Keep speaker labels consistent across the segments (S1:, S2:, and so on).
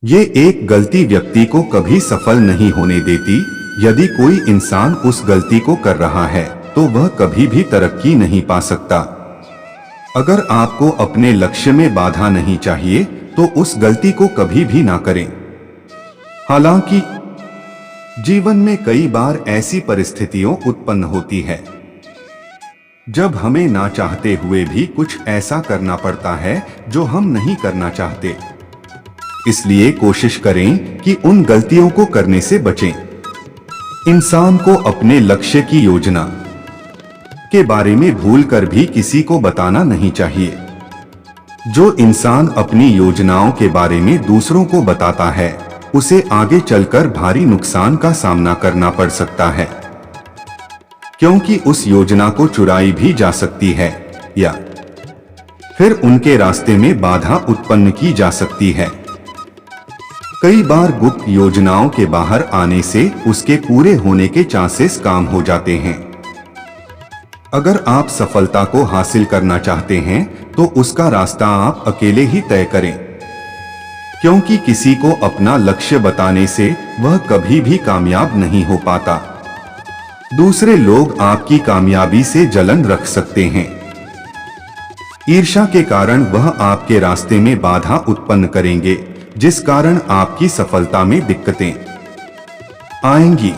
S1: ये एक गलती व्यक्ति को कभी सफल नहीं होने देती। यदि कोई इंसान उस गलती को कर रहा है तो वह कभी भी तरक्की नहीं पा सकता। अगर आपको अपने लक्ष्य में बाधा नहीं चाहिए तो उस गलती को कभी भी ना करें। हालांकि जीवन में कई बार ऐसी परिस्थितियां उत्पन्न होती है जब हमें ना चाहते हुए भी कुछ ऐसा करना पड़ता है जो हम नहीं करना चाहते। इसलिए कोशिश करें कि उन गलतियों को करने से बचें। इंसान को अपने लक्ष्य की योजना के बारे में भूलकर भी किसी को बताना नहीं चाहिए। जो इंसान अपनी योजनाओं के बारे में दूसरों को बताता है उसे आगे चलकर भारी नुकसान का सामना करना पड़ सकता है, क्योंकि उस योजना को चुराई भी जा सकती है या फिर उनके रास्ते में बाधा उत्पन्न की जा सकती है। कई बार गुप्त योजनाओं के बाहर आने से उसके पूरे होने के चांसेस कम हो जाते हैं। अगर आप सफलता को हासिल करना चाहते हैं तो उसका रास्ता आप अकेले ही तय करें, क्योंकि किसी को अपना लक्ष्य बताने से वह कभी भी कामयाब नहीं हो पाता। दूसरे लोग आपकी कामयाबी से जलन रख सकते हैं। ईर्ष्या के कारण वह आपके रास्ते में बाधा उत्पन्न करेंगे, जिस कारण आपकी सफलता में दिक्कतें आएंगी।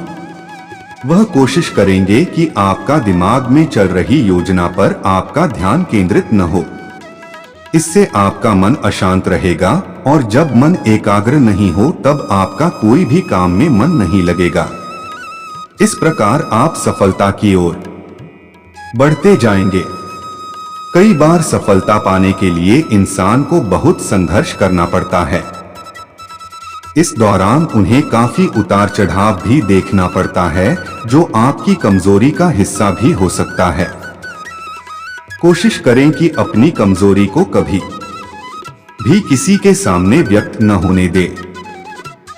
S1: वह कोशिश करेंगे कि आपका दिमाग में चल रही योजना पर आपका ध्यान केंद्रित न हो। इससे आपका मन अशांत रहेगा और जब मन एकाग्र नहीं हो तब आपका कोई भी काम में मन नहीं लगेगा। इस प्रकार आप सफलता की ओर बढ़ते जाएंगे। कई बार सफलता पाने के लिए इंसान को बहुत संघर्ष करना पड़ता है। इस दौरान उन्हें काफी उतार चढ़ाव भी देखना पड़ता है, जो आपकी कमजोरी का हिस्सा भी हो सकता है। कोशिश करें कि अपनी कमजोरी को कभी भी किसी के सामने व्यक्त न होने दें।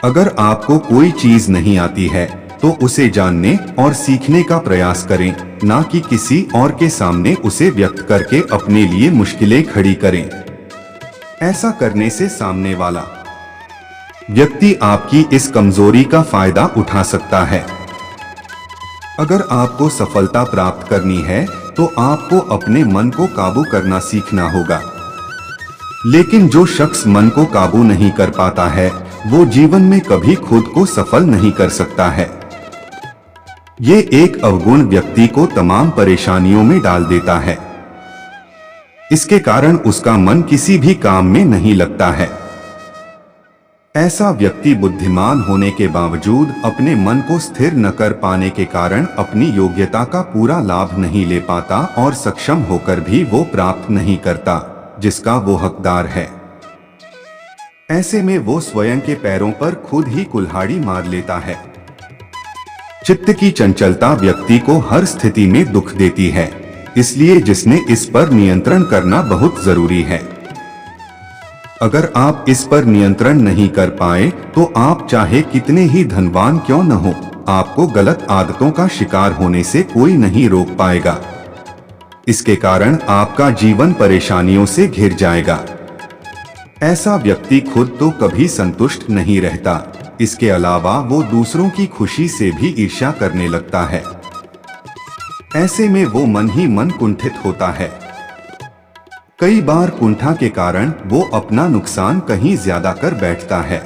S1: अगर आपको कोई चीज नहीं आती है तो उसे जानने और सीखने का प्रयास करें, ना कि किसी और के सामने उसे व्यक्त करके अपने लिए मुश्किलें खड़ी करें। ऐसा करने से सामने वाला व्यक्ति आपकी इस कमजोरी का फायदा उठा सकता है। अगर आपको सफलता प्राप्त करनी है तो आपको अपने मन को काबू करना सीखना होगा। लेकिन जो शख्स मन को काबू नहीं कर पाता है वो जीवन में कभी खुद को सफल नहीं कर सकता है। ये एक अवगुण व्यक्ति को तमाम परेशानियों में डाल देता है। इसके कारण उसका मन किसी भी काम में नहीं लगता है। ऐसा व्यक्ति बुद्धिमान होने के बावजूद अपने मन को स्थिर न कर पाने के कारण अपनी योग्यता का पूरा लाभ नहीं ले पाता और सक्षम होकर भी वो प्राप्त नहीं करता जिसका वो हकदार है। ऐसे में वो स्वयं के पैरों पर खुद ही कुल्हाड़ी मार लेता है। चित्त की चंचलता व्यक्ति को हर स्थिति में दुख देती है, इसलिए जिसने इस पर नियंत्रण करना बहुत जरूरी है। अगर आप इस पर नियंत्रण नहीं कर पाए तो आप चाहे कितने ही धनवान क्यों न हो, आपको गलत आदतों का शिकार होने से कोई नहीं रोक पाएगा। इसके कारण आपका जीवन परेशानियों से घिर जाएगा। ऐसा व्यक्ति खुद तो कभी संतुष्ट नहीं रहता, इसके अलावा वो दूसरों की खुशी से भी ईर्ष्या करने लगता है। ऐसे में वो मन ही मन कुंठित होता है। कई बार कुंठा के कारण वो अपना नुकसान कहीं ज्यादा कर बैठता है।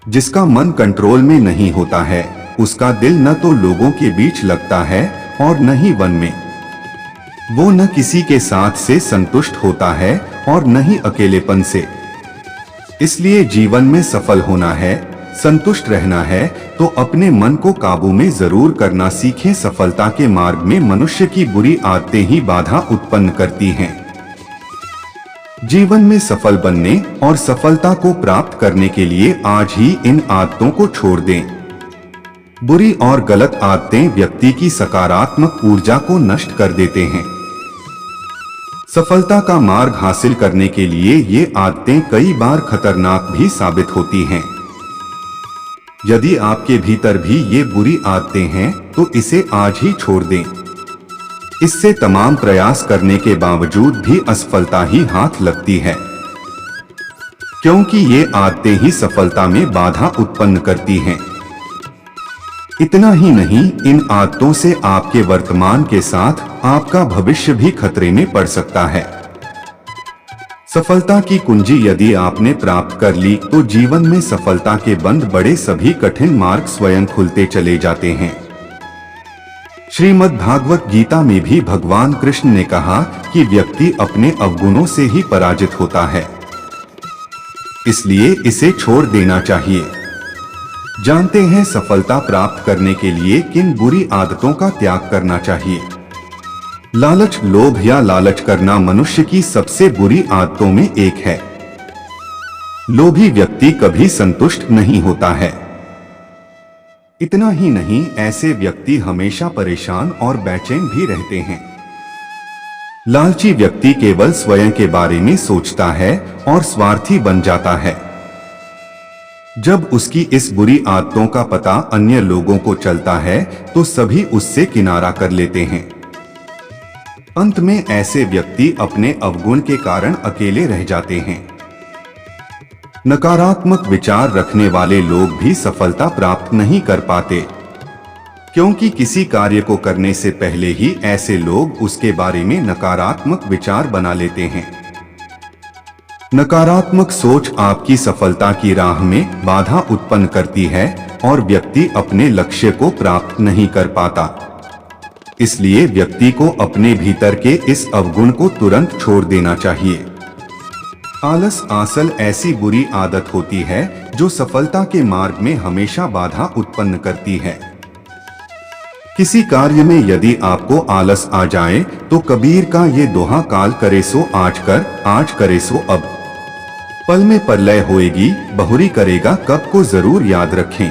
S1: जिसका मन कंट्रोल में नहीं होता है उसका दिल न तो लोगों के बीच लगता है और न ही वन में। वो न किसी के साथ से संतुष्ट होता है और न ही अकेलेपन से। इसलिए जीवन में सफल होना है, संतुष्ट रहना है तो अपने मन को काबू में जरूर करना सीखें। सफलता के मार्ग में मनुष्य की बुरी आदतें ही बाधा उत्पन्न करती हैं। जीवन में सफल बनने और सफलता को प्राप्त करने के लिए आज ही इन आदतों को छोड़ दें। बुरी और गलत आदतें व्यक्ति की सकारात्मक ऊर्जा को नष्ट कर देते हैं। सफलता का मार्ग हासिल करने के लिए ये आदतें कई बार खतरनाक भी साबित होती हैं। यदि आपके भीतर भी ये बुरी आदतें हैं तो इसे आज ही छोड़ दें। इससे तमाम प्रयास करने के बावजूद भी असफलता ही हाथ लगती है। क्योंकि ये आदतें ही सफलता में बाधा उत्पन्न करती हैं। इतना ही नहीं, इन आदतों से आपके वर्तमान के साथ आपका भविष्य भी खतरे में पड़ सकता है। सफलता की कुंजी यदि आपने प्राप्त कर ली तो जीवन में सफलता के बंद बड़े सभी कठिन मार्ग स्वयं खुलते चले जाते हैं। श्रीमद् भागवत गीता में भी भगवान कृष्ण ने कहा कि व्यक्ति अपने अवगुणों से ही पराजित होता है, इसलिए इसे छोड़ देना चाहिए। जानते हैं सफलता प्राप्त करने के लिए किन बुरी आदतों का त्याग करना चाहिए। लालच, लोभ या लालच करना मनुष्य की सबसे बुरी आदतों में एक है। लोभी व्यक्ति कभी संतुष्ट नहीं होता है। इतना ही नहीं, ऐसे व्यक्ति हमेशा परेशान और बेचैन भी रहते हैं। लालची व्यक्ति केवल स्वयं के बारे में सोचता है और स्वार्थी बन जाता है। जब उसकी इस बुरी आदतों का पता अन्य लोगों को चलता है तो सभी उससे किनारा कर लेते हैं। अंत में ऐसे व्यक्ति अपने अवगुण के कारण अकेले रह जाते हैं। नकारात्मक विचार रखने वाले लोग भी सफलता प्राप्त नहीं कर पाते, क्योंकि किसी कार्य को करने से पहले ही ऐसे लोग उसके बारे में नकारात्मक विचार बना लेते हैं। नकारात्मक सोच आपकी सफलता की राह में बाधा उत्पन्न करती है और व्यक्ति अपने लक्ष्य को प्राप्त नहीं कर पाता। इसलिए व्यक्ति को अपने भीतर के इस अवगुण को तुरंत छोड़ देना चाहिए। आलस आसल ऐसी बुरी आदत होती है जो सफलता के मार्ग में हमेशा बाधा उत्पन्न करती है। किसी कार्य में यदि आपको आलस आ जाए तो कबीर का ये दोहा काल करे सो आज कर, आज करे सो अब। पल में प्रलय होएगी, बहुरी करेगा कब को जरूर याद रखें।